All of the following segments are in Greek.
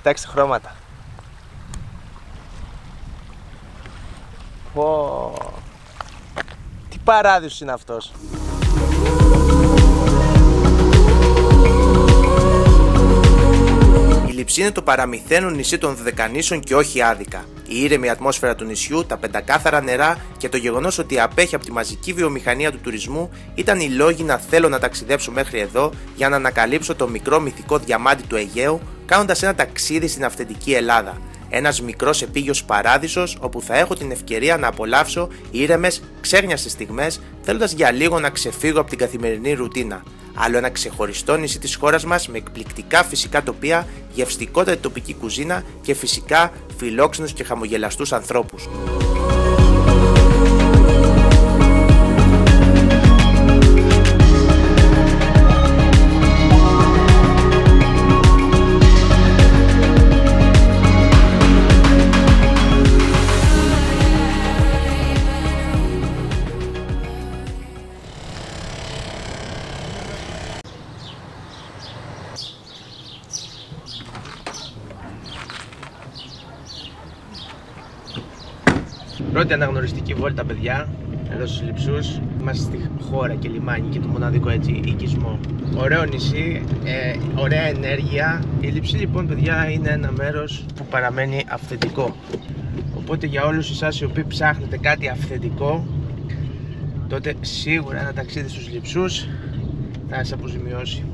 Κοιτάξτε χρώματα. Πω. Τι παράδεισος είναι αυτός. Η Λειψή είναι το παραμυθένο νησί των Δωδεκανήσων και όχι άδικα. Η ήρεμη ατμόσφαιρα του νησιού, τα πεντακάθαρα νερά και το γεγονός ότι απέχει από τη μαζική βιομηχανία του τουρισμού ήταν οι λόγοι να θέλω να ταξιδέψω μέχρι εδώ για να ανακαλύψω το μικρό μυθικό διαμάντι του Αιγαίου, κάνοντας ένα ταξίδι στην αυθεντική Ελλάδα. Ένας μικρός επίγειος παράδεισος όπου θα έχω την ευκαιρία να απολαύσω ήρεμες, ξέγνιαστες στιγμές, θέλοντας για λίγο να ξεφύγω από την καθημερινή ρουτίνα. Άλλο ένα ξεχωριστό νησί της χώρας μας με εκπληκτικά φυσικά τοπία, γευστικότατη τοπική κουζίνα και φυσικά φιλόξενους και χαμογελαστούς ανθρώπους. Πρώτη αναγνωριστική βόλτα, παιδιά, εδώ στους Λειψούς. Είμαστε στη χώρα και λιμάνι και το μοναδικό έτσι οικισμό. Ωραίο νησί, ωραία ενέργεια. Η Λειψή λοιπόν, παιδιά, είναι ένα μέρος που παραμένει αυθεντικό. Οπότε για όλους εσάς οι οποίοι ψάχνετε κάτι αυθεντικό, τότε σίγουρα ένα ταξίδι στους Λειψούς θα σας αποζημιώσει.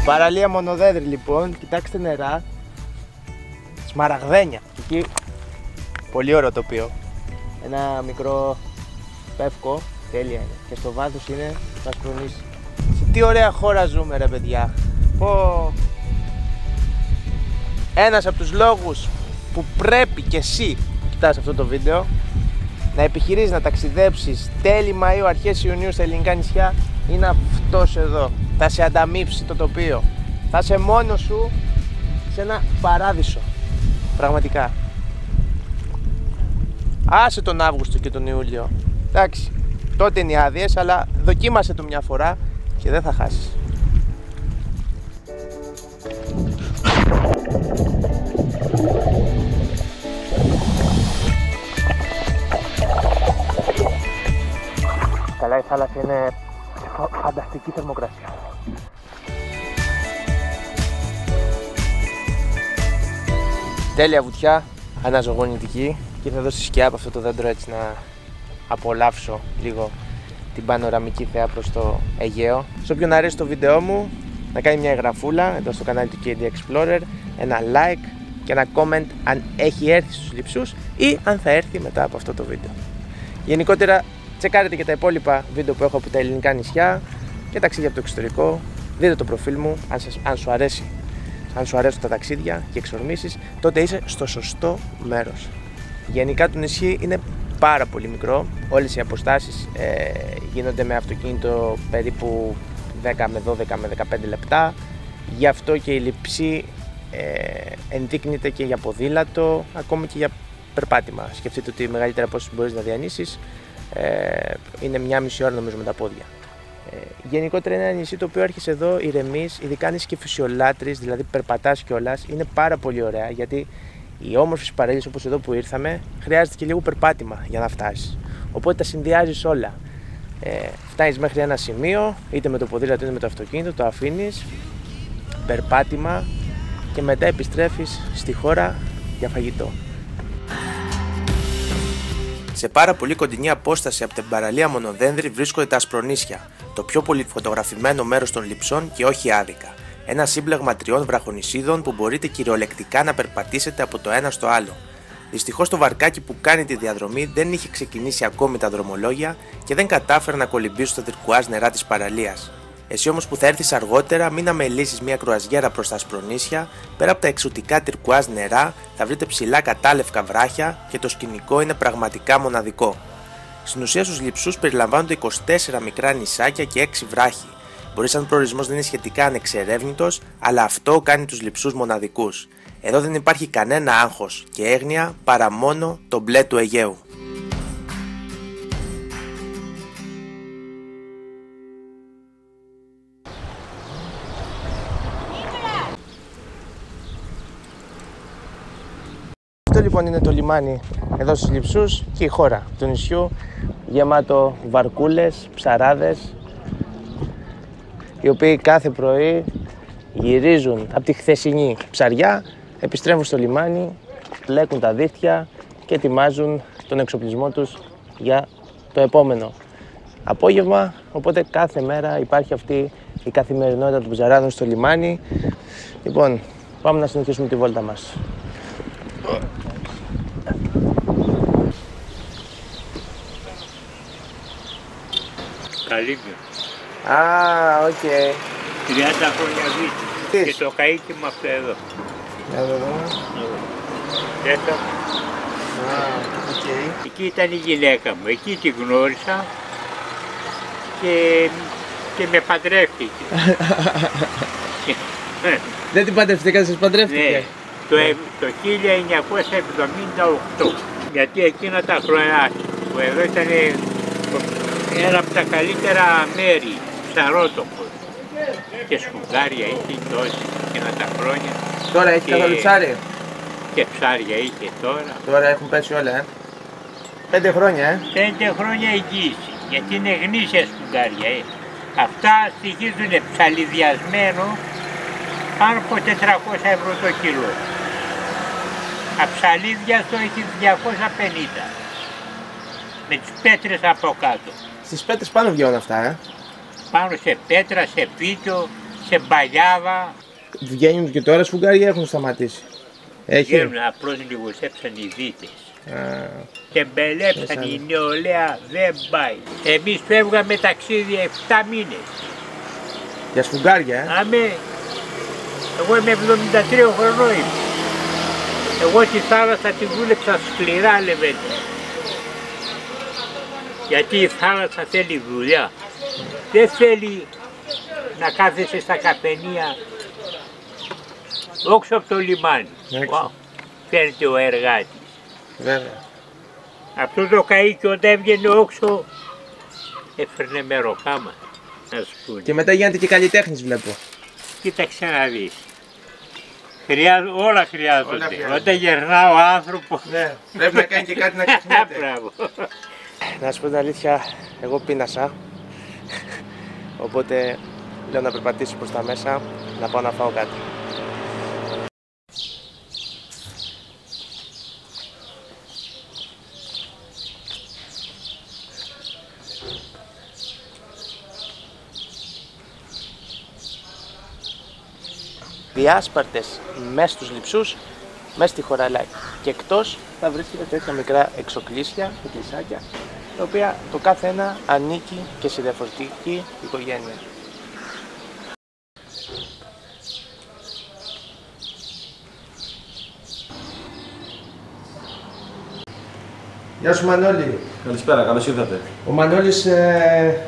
Παραλία Μονοδένδρη λοιπόν, κοιτάξτε νερά, σμαραγδένια. Εκεί πολύ ωραίο τοπίο. Ένα μικρό πεύκο, τέλεια είναι. Και στο βάθος είναι να σπρονίσει. Σε τι ωραία χώρα ζούμε ρε παιδιά. Πω. Ένας από τους λόγους που πρέπει και εσύ κοιτάς αυτό το βίντεο να επιχειρείς να ταξιδέψεις τέλη Μαΐου, αρχές Ιουνίου στα ελληνικά νησιά είναι αυτός εδώ. Θα σε ανταμείψει το τοπίο. Θα είσαι μόνος σου σε ένα παράδεισο. Πραγματικά. Άσε τον Αύγουστο και τον Ιούλιο. Εντάξει, τότε είναι οι άδειες, αλλά δοκίμασε το μια φορά και δεν θα χάσεις. Καλά, η θάλασσα είναι φανταστική θερμοκρασία. Τέλεια βουτιά, αναζωογονητική, και θα δώσει σκιά από αυτό το δέντρο έτσι να απολαύσω λίγο την πανοραμική θέα προς το Αιγαίο. Σε όποιον αρέσει το βίντεό μου, να κάνει μια εγγραφούλα εδώ στο κανάλι του KD Explorer, ένα like και ένα comment αν έχει έρθει στους Λειψούς ή αν θα έρθει μετά από αυτό το βίντεο. Γενικότερα, τσεκάρετε και τα υπόλοιπα βίντεο που έχω από τα ελληνικά νησιά και ταξίδια από το εξωτερικό. Δείτε το προφίλ μου, αν σου αρέσει. Αν σου αρέσουν τα ταξίδια και εξορμήσεις, τότε είσαι στο σωστό μέρος. Γενικά το νησί είναι πάρα πολύ μικρό. Όλες οι αποστάσεις γίνονται με αυτοκίνητο περίπου 10 με 12 με 15 λεπτά. Γι' αυτό και η Λειψή ενδείκνυται και για ποδήλατο, ακόμη και για περπάτημα. Σκεφτείτε ότι η μεγαλύτερη απόσταση που μπορείς να διανύσεις είναι 1,5 ώρα νομίζω με τα πόδια. Γενικότερα είναι ένα νησί το οποίο έρχεσαι εδώ ηρεμείς, ειδικά αν είσαι και φυσιολάτρης, δηλαδή περπατάς κιόλας, είναι πάρα πολύ ωραία γιατί οι όμορφες παραλίες όπως εδώ που ήρθαμε χρειάζεται και λίγο περπάτημα για να φτάσεις. Οπότε τα συνδυάζεις όλα. Φτάνεις μέχρι ένα σημείο, είτε με το ποδήλατο είτε με το αυτοκίνητο, το αφήνεις, περπάτημα και μετά επιστρέφεις στη χώρα για φαγητό. Σε πάρα πολύ κοντινή απόσταση από την παραλία Μονοδένδρη βρίσκονται τα Ασπρονήσια, το πιο πολύ φωτογραφημένο μέρος των Λειψών και όχι άδικα. Ένα σύμπλεγμα 3 βραχονησίδων που μπορείτε κυριολεκτικά να περπατήσετε από το ένα στο άλλο. Δυστυχώς το βαρκάκι που κάνει τη διαδρομή δεν είχε ξεκινήσει ακόμη τα δρομολόγια και δεν κατάφερε να κολυμπήσει στα τυρκουάζ νερά της παραλίας. Εσύ όμως που θα έρθεις αργότερα, μην αμελήσεις μια κρουαζιέρα προς τα Ασπρονήσια, πέρα από τα εξωτικά τυρκουάζ νερά θα βρείτε ψηλά κατάλευκα βράχια και το σκηνικό είναι πραγματικά μοναδικό. Στην ουσία στους Λειψούς περιλαμβάνονται 24 μικρά νησάκια και 6 βράχοι. Μπορεί σαν προορισμός να είναι σχετικά ανεξερεύνητος, αλλά αυτό κάνει τους Λειψούς μοναδικούς. Εδώ δεν υπάρχει κανένα άγχος και έγνοια παρά μόνο το μπλε του Αιγαίου. Αυτό λοιπόν είναι το λιμάνι εδώ στους Λειψούς και η χώρα του νησιού, γεμάτο βαρκούλες, ψαράδες, οι οποίοι κάθε πρωί γυρίζουν από τη χθεσινή ψαριά, επιστρέφουν στο λιμάνι, πλέκουν τα δίχτυα και ετοιμάζουν τον εξοπλισμό τους για το επόμενο απόγευμα. Οπότε κάθε μέρα υπάρχει αυτή η καθημερινότητα των ψαράδων στο λιμάνι. Λοιπόν, πάμε να συνεχίσουμε τη βόλτα μας. Καλύβιο. Α, οκ. 30 χρόνια βίντεο. Και το καΐκι μου αυτό εδώ. Για να δούμε. Τέτοιο. Α, οκ. Εκεί ήταν η γυναίκα μου. Εκεί τη γνώρισα και με παντρεύτηκε. Δεν την παντρευτήκατε, σας παντρεύτηκε? Ναι, το 1978. Γιατί εκείνα τα χρόνια που εδώ ήταν ένα από τα καλύτερα μέρη, ψαρότοπος. Και σφουγγάρια είχε τόση εκείνα τα χρόνια. Τώρα έχει καθόλου ψάρι? Και ψάρια είχε τώρα. Τώρα έχουν πέσει όλα, 5 χρόνια, 5 χρόνια εγγύηση, γιατί είναι γνήσια σφουγγάρια. Αυτά στοιχίζουν ψαλιδιασμένο πάνω από 400 ευρώ το κιλό. Αψαλίδιαστο έχει 250. Με τις πέτρες από κάτω. Στις πέτρες πάνω βγαίνουν αυτά, Πάνω σε πέτρα, σε πίκιο, σε μπαλιάβα. Βγαίνουν και τώρα σφουγγάρια, έχουν σταματήσει? Έχει? Βγαίνουν, απλώς λιγοσέψαν οι δίτες. Και μπελέψαν η νεολαία, δεν πάει. Εμείς φεύγαμε ταξίδι 7 μήνες. Για σφουγγάρια, Αμέ, εγώ είμαι 73 χρονών. Εγώ τη θάλασσα τη δούλεψα σκληρά, λεβέντε. Γιατί η θάλασσα θέλει δουλειά. Δεν θέλει να κάθεσαι στα καφενεία όξω από το λιμάνι. Φαίνεται ο εργάτης. Βέβαια. Αυτό το καΐκι όταν έβγαινε όξω έφερνε μεροκάμα, να σου πούνε. Και μετά γίνατε και καλλιτέχνης, βλέπω. Κοίταξε να δεις. Όλα χρειάζονται. Όταν γερνά ο άνθρωπος. Ναι, πρέπει να κάνει και κάτι να ξεχνάτε. Μπράβο. Να σου πω την αλήθεια, εγώ πείνασα. Οπότε λέω να περπατήσω προς τα μέσα, να πάω να φάω κάτι. Διάσπαρτες μέσα στους Λειψούς, μέσα στη χωραλάκη. Και εκτός θα βρίσκεται τέτοια μικρά εξοκλήσια, εκκλησάκια, τα οποία το κάθε ένα ανήκει και σε διαφορετική οικογένεια. Γεια σου Μανώλη. Καλησπέρα, καλώς ήρθατε. Ο Μανώλης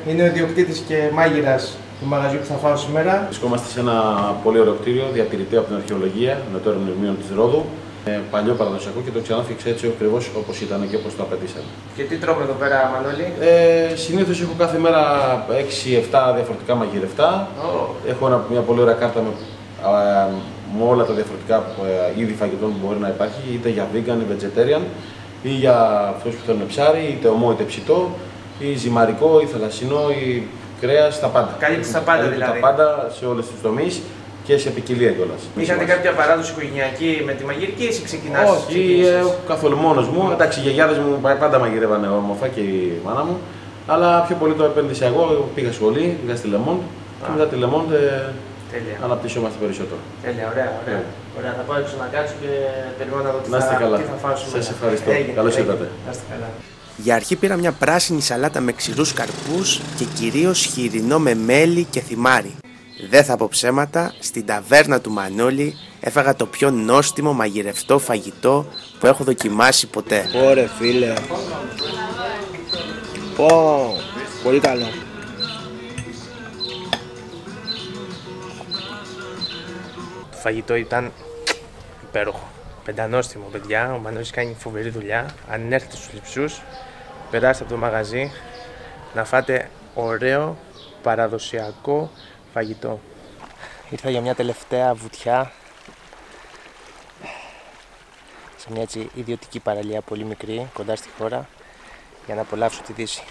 είναι ο ιδιοκτήτης και μάγειρας του μαγαζιού που θα φάω σήμερα. Βρισκόμαστε σε ένα πολύ ωραίο κτίριο, διατηρητή από την αρχαιολογία, με το μνημείο της Ρόδου. Παλιό παραδοσιακό και το ξανάφτιαξε έτσι ακριβώς όπως ήταν και όπως το απαιτήσαμε. Και τι τρώμε εδώ πέρα, Μανώλη? Συνήθως έχω κάθε μέρα 6-7 διαφορετικά μαγειρευτά. Έχω μια πολύ ωραία κάρτα με όλα τα διαφορετικά είδη φαγητών που μπορεί να υπάρχει, είτε για vegan ή vegetarian, ή για αυτούς που θέλουν ψάρι, είτε ομό είτε ψητό, ή ζυμαρικό, ή θαλασσινό, ή κρέας, τα πάντα. Καλύπτει τα πάντα δηλαδή. Τα πάντα σε όλες τις τομείς και σε ποικιλία κιόλας. Είχατε κάποια παράδοση οικογενειακή με τη μαγειρική ή ξεκινάς? Όχι, καθόλου μόνος μου. Εντάξει, οι γιαγιάδες μου πάντα μαγειρεύανε όμορφα και η μάνα μου. Αλλά πιο πολύ το επένδυσα εγώ. Πήγα σχολή, πήγα στη Λεμόντ και μετά τη Λεμόντ αναπτυσσόμαστε περισσότερο. Τέλεια, ωραία. Ωραία, θα πάω έξω να κάτσω και περιμένω να δω τι θα φάσουμε. Σας ευχαριστώ. Καλώς ήρθατε. Να είστε καλά. Για αρχή πήρα μια πράσινη σαλάτα με ξηρούς καρπούς και κυρίως χοιρινό με μέλι και θυμάρι. Δεν θα πω ψέματα, στην ταβέρνα του Μανώλη έφαγα το πιο νόστιμο μαγειρευτό φαγητό που έχω δοκιμάσει ποτέ. Ωρε φίλε. Πολύ καλό. Το φαγητό ήταν υπέροχο. Πεντανόστιμο, παιδιά. Ο Μανώλης κάνει φοβερή δουλειά. Αν έρθετε στους Λειψούς, περάστε από το μαγαζί να φάτε ωραίο παραδοσιακό φαγητό. Ήρθα για μια τελευταία βουτιά σε μια έτσι ιδιωτική παραλία πολύ μικρή, κοντά στη χώρα, για να απολαύσω τη Δύση.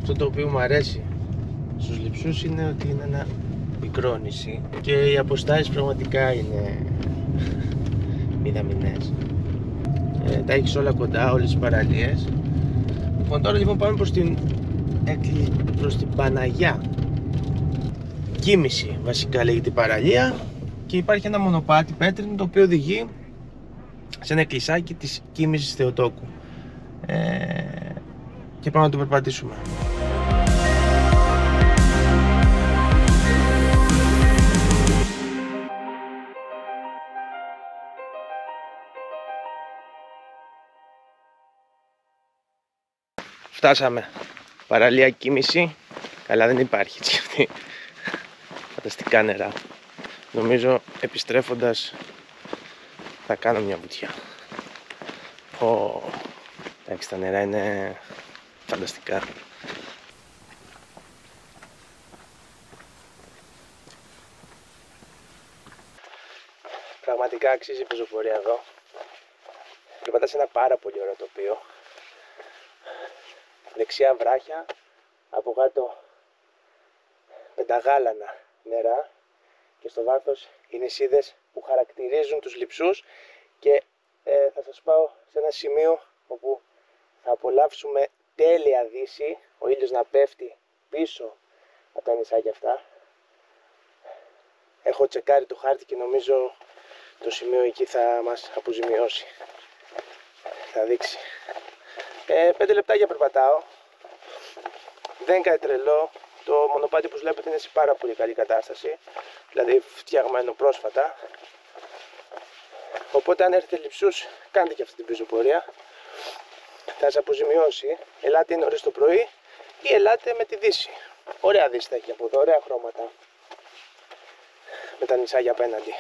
Αυτό το οποίο μου αρέσει στους Λειψούς είναι ότι είναι ένα μικρό νησί και οι αποστάσεις πραγματικά είναι μηδαμινές. Τα έχεις όλα κοντά, όλες τις παραλίες. Τώρα λοιπόν πάμε προς την Παναγιά. Κίμηση βασικά λέγεται η παραλία και υπάρχει ένα μονοπάτι πέτρινο το οποίο οδηγεί σε ένα εκκλησάκι της Κίμησης Θεοτόκου. Και πάμε να το περπατήσουμε. Φτάσαμε. Παραλία Κίμηση. Καλά, δεν υπάρχει έτσι αυτή. Φανταστικά νερά. Νομίζω επιστρέφοντας θα κάνω μια βουτιά. Εντάξει, τα νερά είναι φανταστικά. Πραγματικά αξίζει η πεζοπορία εδώ. Περπατάς σε ένα πάρα πολύ ωραίο τοπίο. Δεξιά βράχια, από κάτω πενταγάλανα νερά και στο βάθος οι νησίδες που χαρακτηρίζουν τους Λειψούς και θα σας πάω σε ένα σημείο όπου θα απολαύσουμε τέλεια δύση, ο ήλιος να πέφτει πίσω από τα νησάκια αυτά. Έχω τσεκάρει το χάρτη και νομίζω το σημείο εκεί θα μας αποζημιώσει. Θα δείξει. 5 λεπτάκια περπατάω. Δεν είναι κάτι τρελό. Το μονοπάτι που βλέπετε είναι σε πάρα πολύ καλή κατάσταση. Δηλαδή φτιαγμένο πρόσφατα. Οπότε αν έρθετε Λειψούς, κάντε και αυτή την πεζοπορία. Θα σας αποζημιώσει. Ελάτε νωρίς το πρωί ή ελάτε με τη Δύση. Ωραία Δύση θα έχει από εδώ, ωραία χρώματα. Με τα νησάκια απέναντι.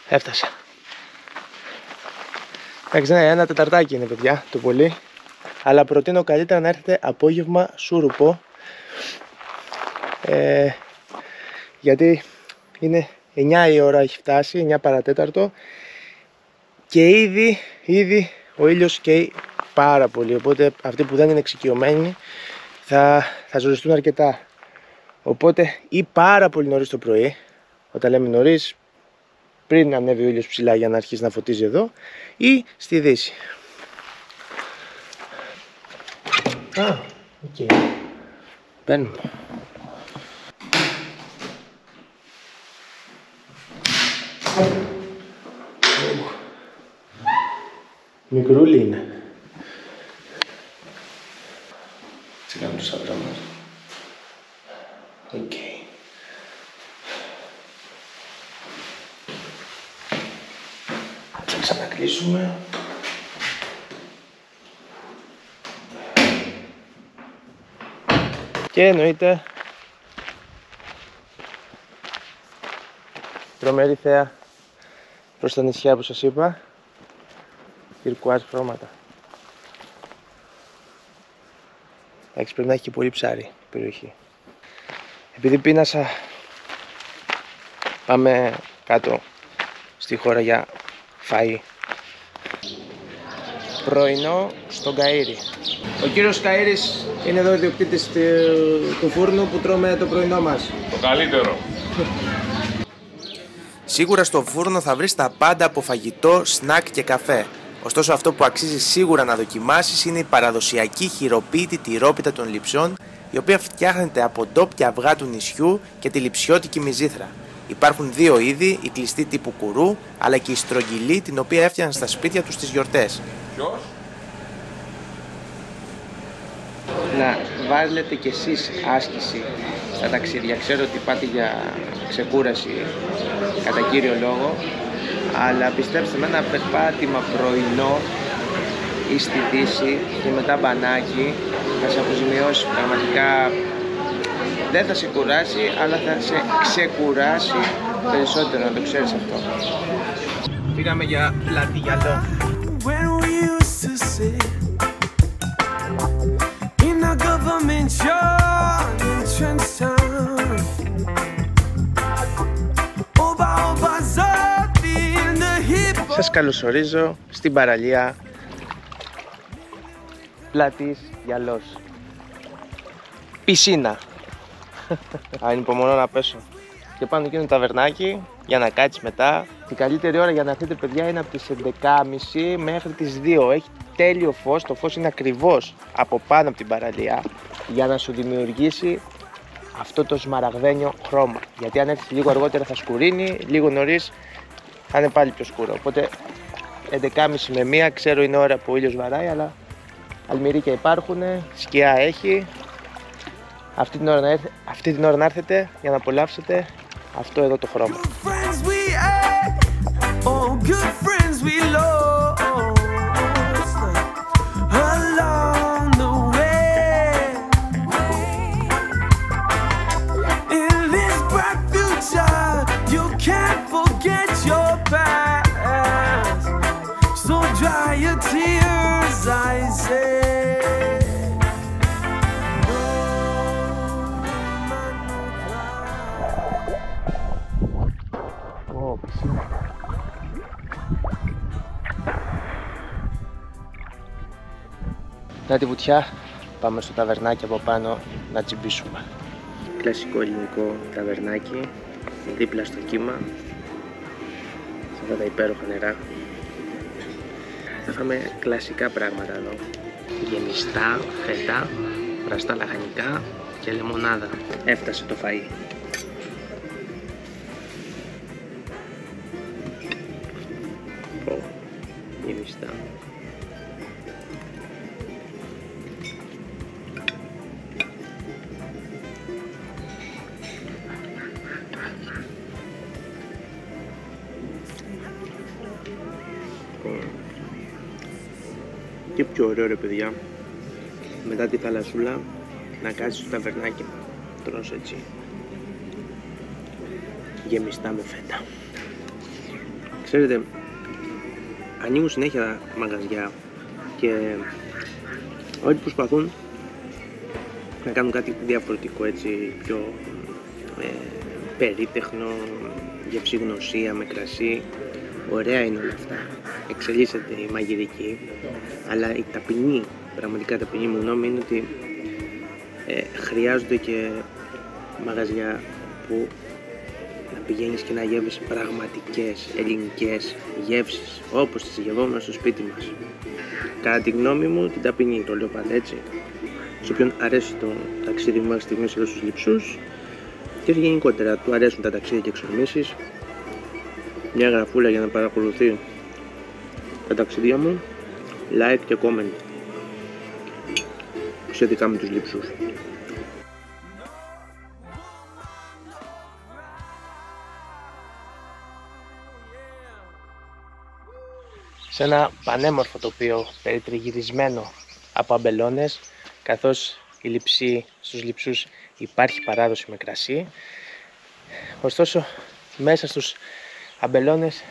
Έφτασα. Εντάξει, ναι, ένα τεταρτάκι είναι παιδιά, το πολύ. Αλλά προτείνω καλύτερα να έρθετε απόγευμα σούρουπο. Γιατί είναι 9 η ώρα, έχει φτάσει, 9 παρατέταρτο. Και ήδη ο ήλιος καίει πάρα πολύ. Οπότε αυτοί που δεν είναι εξοικειωμένοι θα ζοριστούν αρκετά. Οπότε ή πάρα πολύ νωρίς το πρωί, όταν λέμε νωρίς, πριν ανέβει ο ήλιος ψηλά για να αρχίσει να φωτίζει εδώ, ή στη Δύση. Οκ. Μπαίνουμε. Μικρούλι είναι. Έτσι κάνουμε το σάντρα μας. Οκ. Θα ξανακλείσουμε. Και εννοείται τρομερή θέα προς τα νησιά που σας είπα. Τυρκουάζ χρώματα. Εντάξει, πρέπει να έχει και πολύ ψάρι η περιοχή. Επειδή πείνασα, πάμε κάτω στη χώρα για φαΐ. Πρωινό στον Καΐρη. Ο κύριος Καΐρης είναι εδώ ιδιοκτήτης του φούρνου που τρώμε το πρωινό μας. Το καλύτερο. Σίγουρα στο φούρνο θα βρεις τα πάντα από φαγητό, σνακ και καφέ. Ωστόσο αυτό που αξίζει σίγουρα να δοκιμάσεις είναι η παραδοσιακή χειροποίητη τυρόπιτα των Λειψών, η οποία φτιάχνεται από ντόπια αυγά του νησιού και τη λειψιώτικη μυζήθρα. Υπάρχουν δύο είδη, η κλειστή τύπου κουρού, αλλά και η στρογγυλή, την οποία έφτιαναν στα σπίτια τους στις γιορτές. Ποιος? Να βάλετε κι εσείς άσκηση στα ταξίδια. Ξέρω ότι πάτε για ξεκούραση κατά κύριο λόγο, αλλά πιστέψτε με, ένα περπάτημα πρωινό ή στη Δύση και μετά μπανάκι θα σε αποζημιώσει πραγματικά. Δεν θα σε κουράσει, αλλά θα σε ξεκουράσει περισσότερο, να το ξέρεις αυτό. Πήγαμε για πλάτη γυαλό. Σας καλωσορίζω στην παραλία Πλάτης Γυαλός. Πισίνα. Ανυπομονώ να πέσω. Και πάνω εκεί είναι το ταβερνάκι για να κάτσεις μετά. Την καλύτερη ώρα για να έρθετε, παιδιά, είναι από τις 11.30 μέχρι τις 2. Έχει τέλειο φως, το φως είναι ακριβώς από πάνω από την παραλία για να σου δημιουργήσει αυτό το σμαραγδένιο χρώμα. Γιατί αν έρθεις λίγο αργότερα θα σκουρίνει, λίγο νωρίς θα είναι πάλι πιο σκούρο. Οπότε 11.30 με 1, ξέρω είναι ώρα που ο ήλιος βαράει, αλλά αλμυρίκια υπάρχουν, σκιά έχει. Αυτή την ώρα να έρθετε για να απολαύσετε αυτό εδώ το χρώμα. Να τη βουτιά, πάμε στο ταβερνάκι από πάνω να τσιμπήσουμε. Κλασικό ελληνικό ταβερνάκι, δίπλα στο κύμα, σε αυτά τα υπέροχα νερά. Θα φάμε κλασικά πράγματα εδώ. Γεμιστά, φέτα, βραστά λαχανικά και λεμονάδα. Έφτασε το φαΐ. Γεμιστά. Και πιο ωραίο, ρε παιδιά, μετά τη θαλασσούλα να κάτσεις στο ταβερνάκι, τρως έτσι γεμιστά με φέτα. Ξέρετε, ανοίγουν συνέχεια μαγαζιά και όλοι προσπαθούν να κάνουν κάτι διαφορετικό, έτσι πιο περίτεχνο, γευσηγνωσία με κρασί. Ωραία είναι όλα αυτά, εξελίσσεται η μαγειρική, αλλά η ταπεινή, πραγματικά ταπεινή μου γνώμη είναι ότι χρειάζονται και μαγαζιά που να πηγαίνεις και να γεύεις πραγματικές ελληνικές γεύσεις, όπως τις γευόμαστε στο σπίτι μας. Κατά τη γνώμη μου, την ταπεινή, το λέω πάντα έτσι. Σε όποιον αρέσει το ταξίδι μου μέχρι στιγμής εδώ στους Λειψούς και γενικότερα του αρέσουν τα ταξίδια και εξορμήσεις, μια γραφούλα για να παρακολουθεί τα ταξίδια μου, like και comment σχετικά με τους Λειψούς. Σε ένα πανέμορφο τοπίο περιτριγυρισμένο από αμπελώνες, καθώς στους Λειψούς υπάρχει παράδοση με κρασί. Ωστόσο, μέσα στους αμπελώνες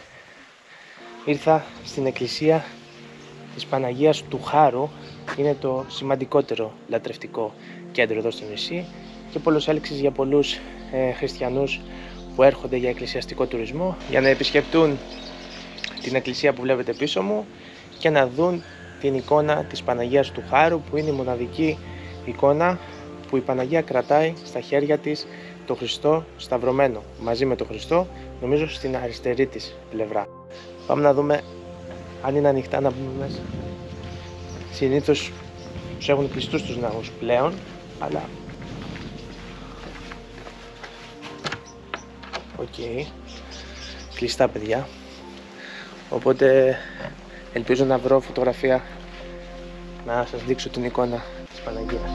ήρθα στην εκκλησία της Παναγίας του Χάρου είναι το σημαντικότερο λατρευτικό κέντρο εδώ στο νησί και πολλός έλξης για πολλούς χριστιανούς που έρχονται για εκκλησιαστικό τουρισμό για να επισκεπτούν την εκκλησία που βλέπετε πίσω μου και να δουν την εικόνα της Παναγίας του Χάρου, που είναι η μοναδική εικόνα που η Παναγία κρατάει στα χέρια της το Χριστό σταυρωμένο μαζί με το Χριστό, νομίζω στην αριστερή της πλευρά. Πάμε να δούμε αν είναι ανοιχτά να μπούμε μέσα. Συνήθως τους έχουν κλειστούς τους ναούς πλέον, αλλά οκ, κλειστά παιδιά, οπότε ελπίζω να βρω φωτογραφία να σας δείξω την εικόνα της Παναγίας.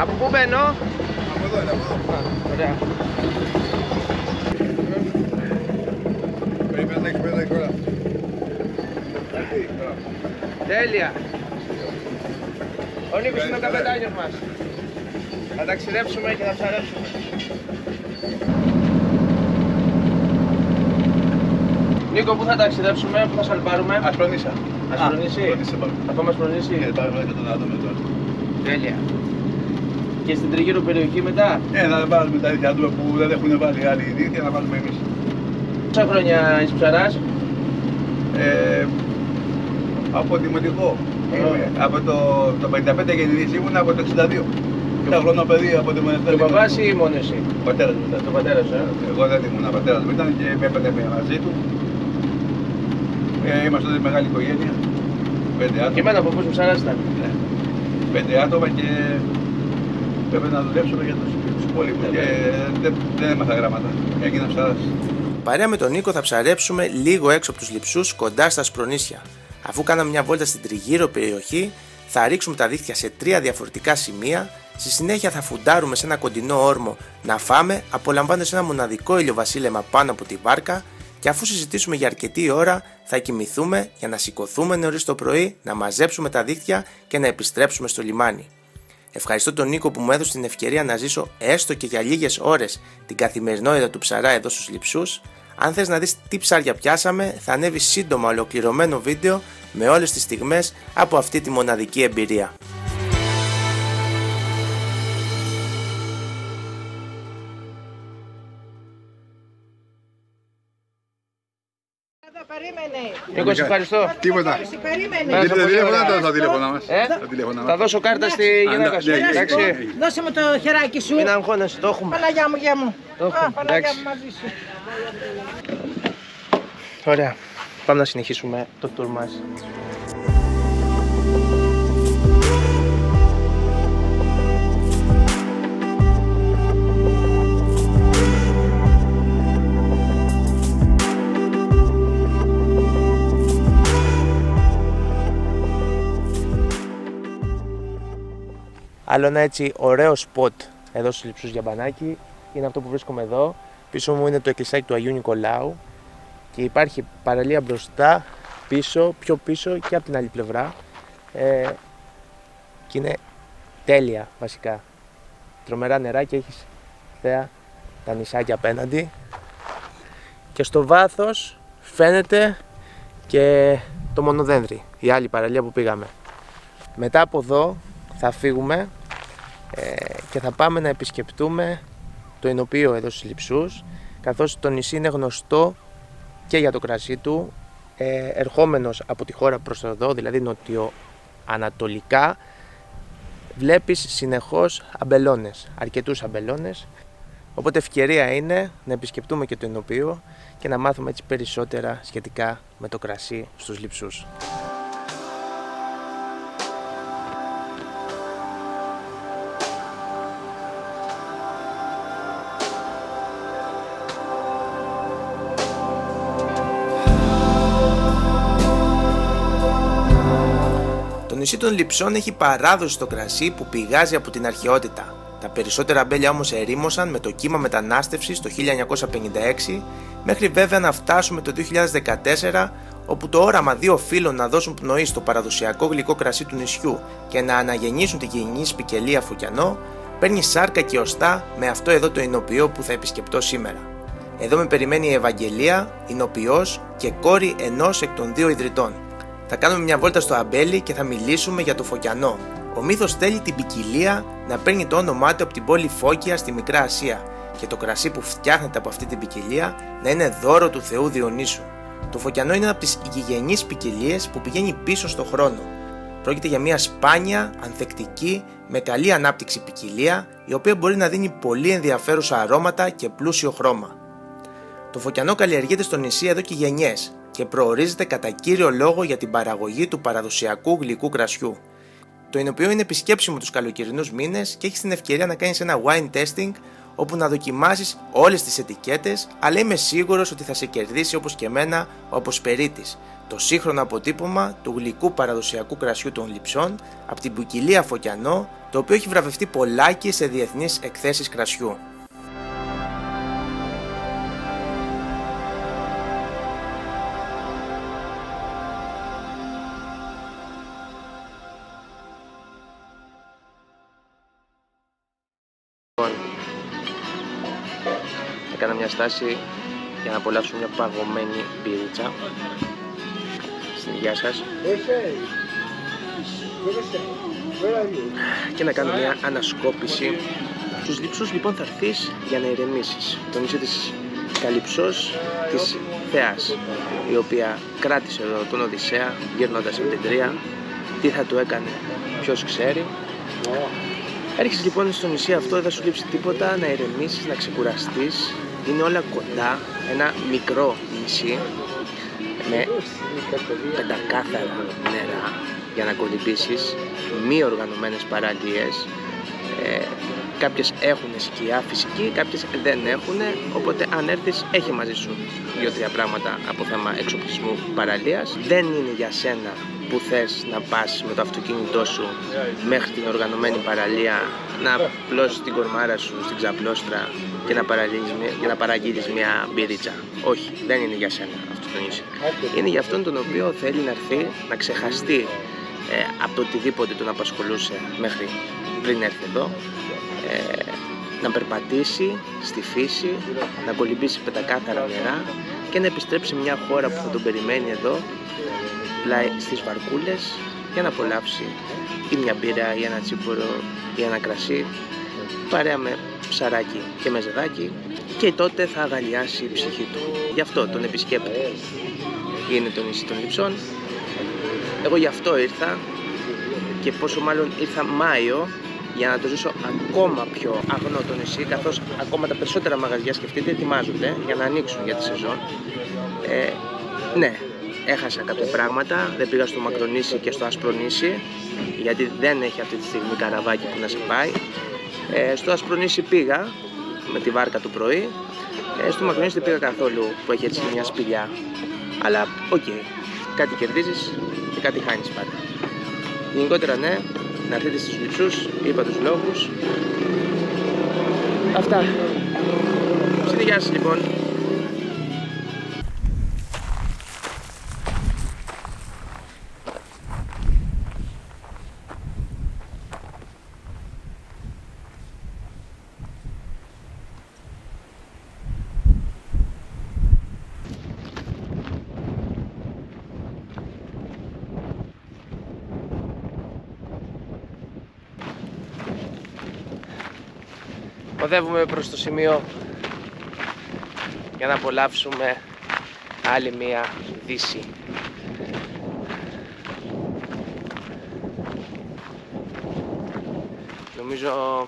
Από πού μπαίνω? Από εδώ είναι, από εδώ. Ωραία. Περίμενα να έχεις πέρα εικόνα. Τέλεια. Ο Νίκος είναι ο καπετάνιος μας. Θα ταξιδέψουμε και θα ψαρέψουμε. Νίκο, πού θα ταξιδέψουμε, πού θα σαλπάρουμε? Ασπρονίσα. Ασπρονίσι. Θα πάμε Ασπρονίσι. Πάμε και τον άτομο τώρα. Τέλεια. Και στην τριγύρω περιοχή μετά? Να βάλουμε τα ίδια του που δεν έχουν βάλει άλλοι ήδη και να βάλουμε εμείς. Πόσα χρόνια είσαι ψαράς? Από δημοτικό. Από το 55 γεννηθής ήμουν, από το 62. Τα χρονοπαιδεία από το μοναστήρι. Το παπάς ή μόνο εσύ? Ο πατέρας μου ήταν. Το πατέρα σου, Εγώ δεν ήμουν, ο πατέρας μου ήταν και με έπαιρνε μαζί του. Είμαστε τότε μεγάλη οικογένεια. 5 άτομα. Και εμένα από πόσο ψαράς ήταν? 5 άτομα και πρέπει να δουλέψουμε για τους υπόλοιπους και δεν έμαθα γράμματα. Έγινα ψαράς. Παρέα με τον Νίκο θα ψαρέψουμε λίγο έξω από τους Λειψούς, κοντά στα Ασπρονίσια. Αφού κάναμε μια βόλτα στην τριγύρω περιοχή, θα ρίξουμε τα δίχτυα σε 3 διαφορετικά σημεία. Στη συνέχεια θα φουντάρουμε σε ένα κοντινό όρμο να φάμε, απολαμβάνοντας ένα μοναδικό ηλιοβασίλεμα πάνω από τη βάρκα. Και αφού συζητήσουμε για αρκετή ώρα, θα κοιμηθούμε για να σηκωθούμε νωρίς το πρωί, να μαζέψουμε τα δίχτυα και να επιστρέψουμε στο λιμάνι. Ευχαριστώ τον Νίκο που μου έδωσε την ευκαιρία να ζήσω έστω και για λίγες ώρες την καθημερινότητα του ψαρά εδώ στους Λειψούς. Αν θες να δεις τι ψάρια πιάσαμε, θα ανέβει σύντομα ολοκληρωμένο βίντεο με όλες τις στιγμές από αυτή τη μοναδική εμπειρία. Νίκο, σε ευχαριστώ. Τίποτα. Τα τηλέφωνα μας. Θα δώσω κάρτα στη γυναίκα σου. Εντάξει. Δώσε μου το χεράκι σου. Μην αγχώνεσαι, το έχουμε. Παναγιά μου, γεια μου. Παναγιά μου μαζί σου. Ωραία. Πάμε να συνεχίσουμε το tour μας. Άλλο ένα έτσι ωραίο σποτ εδώ στους Λειψούς για μπανάκι είναι αυτό που βρίσκομαι εδώ. Πίσω μου είναι το εκκλησάκι του Αγίου Νικολάου και υπάρχει παραλία μπροστά, πίσω, πιο πίσω και από την άλλη πλευρά και είναι τέλεια βασικά. Τρομερά νερά και έχεις θέα τα νησάκια απέναντι και στο βάθος φαίνεται και το Μονοδένδρη, η άλλη παραλία που πήγαμε. Μετά από εδώ θα φύγουμε και θα πάμε να επισκεπτούμε το Εινοποιείο εδώ στους Λειψούς, καθώς το νησί είναι γνωστό και για το κρασί του. Ερχόμενος από τη χώρα προς εδώ, δηλαδή νοτιοανατολικά, βλέπεις συνεχώς αμπελώνες, αρκετούς αμπελώνες, οπότε ευκαιρία είναι να επισκεπτούμε και το Εινοποιείο και να μάθουμε έτσι περισσότερα σχετικά με το κρασί στους Λειψούς. νησί των Λειψών έχει παράδοση στο κρασί που πηγάζει από την αρχαιότητα. Τα περισσότερα αμπέλια όμως ερήμωσαν με το κύμα μετανάστευσης το 1956, μέχρι βέβαια να φτάσουμε το 2014, όπου το όραμα δύο φίλων να δώσουν πνοή στο παραδοσιακό γλυκό κρασί του νησιού και να αναγεννήσουν την γηγενής ποικιλία Φωκιανό, παίρνει σάρκα και οστά με αυτό εδώ το εινοποιείο που θα επισκεπτώ σήμερα. Εδώ με περιμένει η Ευαγγελία, εινοποιός και κόρη ενός εκ των δύο ιδρυτών. Θα κάνουμε μια βόλτα στο αμπέλι και θα μιλήσουμε για το Φωκιανό. Ο μύθος θέλει την ποικιλία να παίρνει το όνομά του από την πόλη Φώκια στη Μικρά Ασία και το κρασί που φτιάχνεται από αυτή την ποικιλία να είναι δώρο του Θεού Διονύσου. Το Φωκιανό είναι από τις γηγενείς ποικιλίες που πηγαίνει πίσω στο χρόνο. Πρόκειται για μια σπάνια, ανθεκτική, με καλή ανάπτυξη ποικιλία, η οποία μπορεί να δίνει πολύ ενδιαφέρουσα αρώματα και πλούσιο χρώμα. Το Φωκιανό καλλιεργείται στο νησί εδώ και γενιές και προορίζεται κατά κύριο λόγο για την παραγωγή του παραδοσιακού γλυκού κρασιού. Το εινοποιείο είναι επισκέψιμο τους καλοκαιρινούς μήνες και έχεις την ευκαιρία να κάνεις ένα wine tasting, όπου να δοκιμάσεις όλες τις ετικέτες, αλλά είμαι σίγουρος ότι θα σε κερδίσει όπως και εμένα ο Αποσπερίτης, το σύγχρονο αποτύπωμα του γλυκού παραδοσιακού κρασιού των Λειψών από την ποικιλία Φωκιανό, το οποίο έχει βραβευτεί πολλάκι σε διεθνείς εκθέσεις κρασιού. Έκανα μια στάση για να απολαύσω μια παγωμένη μπυρίτσα. Στην υγεία σας. Και να κάνω μια ανασκόπηση. Στους Λειψούς λοιπόν θα έρθεις για να ηρεμήσεις. Το νησί της Καλυψός της Θεάς, η οποία κράτησε εδώ τον Οδυσσέα γυρνώντας από την Τρία. Τι θα του έκανε ποιος ξέρει. Έρχεσαι λοιπόν στο νησί αυτό, δεν θα σου λείψει τίποτα, να ηρεμήσεις, να ξεκουραστείς. Είναι όλα κοντά, ένα μικρό νησί με πεντακάθαρα νερά για να κολυμπήσεις, μη οργανωμένες παραλίες. Κάποιες έχουν σκιά φυσική, κάποιες δεν έχουν, οπότε αν έρθεις έχει μαζί σου 2-3 πράγματα από θέμα εξοπλισμού παραλίας. Δεν είναι για σένα που θες να πας με το αυτοκίνητό σου μέχρι την οργανωμένη παραλία, να πλώσεις την κορμάρα σου στην ξαπλώστρα και να παραγγείλεις μια μπυρίτσα. Όχι, δεν είναι για σένα αυτό το νησί. Είναι για αυτόν τον οποίο θέλει να έρθει, να ξεχαστεί από το οτιδήποτε τον απασχολούσε μέχρι πριν έρθει εδώ, να περπατήσει στη φύση, να κολυμπήσει πεντακάθαρα νερά και να επιστρέψει μια χώρα που θα τον περιμένει εδώ, πλάι στις βαρκούλες, για να απολαύσει ή μια μπύρα ή ένα τσίπορο ή ένα κρασί, παρέα με ψαράκι και μεζεδάκι, και τότε θα αγαλιάσει η ψυχή του. Γι' αυτό τον επισκέπτεται. Είναι το νησί των Λειψών. Εγώ γι' αυτό ήρθα, και πόσο μάλλον ήρθα Μάιο, για να το ζήσω ακόμα πιο αγνό το νησί, καθώς ακόμα τα περισσότερα μαγαζιά, σκεφτείτε, ετοιμάζονται για να ανοίξουν για τη σεζόν. Ναι, έχασα κάποια πράγματα, δεν πήγα στο Μακρονήσι και στο Ασπρονήσι, γιατί δεν έχει αυτή τη στιγμή καραβάκι που να σε πάει. Στο Ασπρονήσι πήγα με τη βάρκα του πρωί, στο Μακρονήσι δεν πήγα καθόλου, που έχει έτσι μια σπηλιά. Αλλά οκ, κάτι κερδίζεις και κάτι χάνεις πάντα. Γενικότερα ναι, να έρθετε στους Λειψούς, είπα τους λόγους. Αυτά. Στην υγεία σας λοιπόν. Οδεύουμε προς το σημείο για να απολαύσουμε άλλη μία δύση. Νομίζω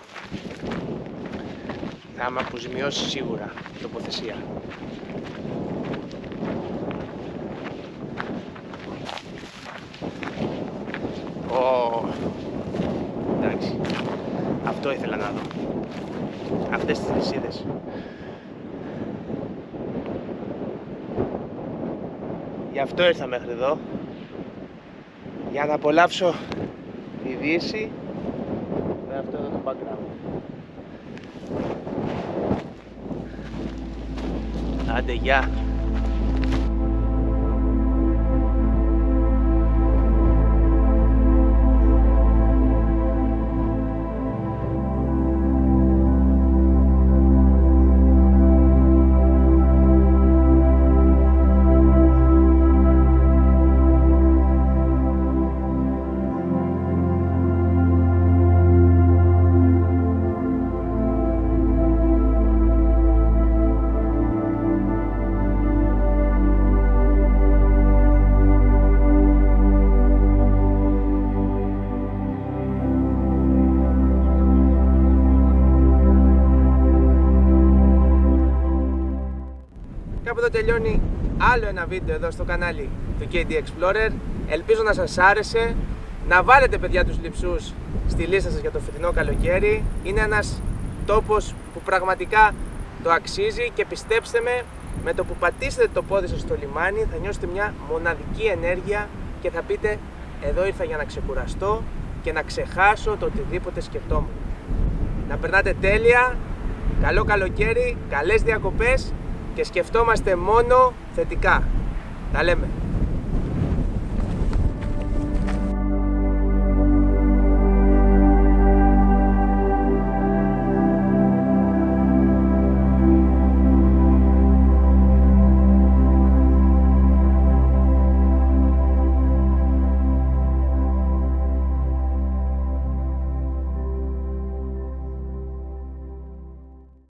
θα με αποζημιώσει σίγουρα η τοποθεσία. Εντάξει, αυτό ήθελα να δω. Αυτές τις νησίδες. Γι' αυτό ήρθα μέχρι εδώ, για να απολαύσω Δύση, με αυτό εδώ το background. Άντε, γεια! Κάπου εδώ τελειώνει άλλο ένα βίντεο εδώ στο κανάλι του KD Explorer. Ελπίζω να σας άρεσε. Να βάλετε, παιδιά, τους Λειψούς στη λίστα σας για το φετινό καλοκαίρι. Είναι ένας τόπος που πραγματικά το αξίζει και πιστέψτε με το που πατήσετε το πόδι σας στο λιμάνι θα νιώσετε μια μοναδική ενέργεια και θα πείτε εδώ ήρθα για να ξεκουραστώ και να ξεχάσω το οτιδήποτε σκεφτόμουν. Να περνάτε τέλεια, καλό καλοκαίρι, καλές διακοπές και σκεφτόμαστε μόνο θετικά. Τα λέμε.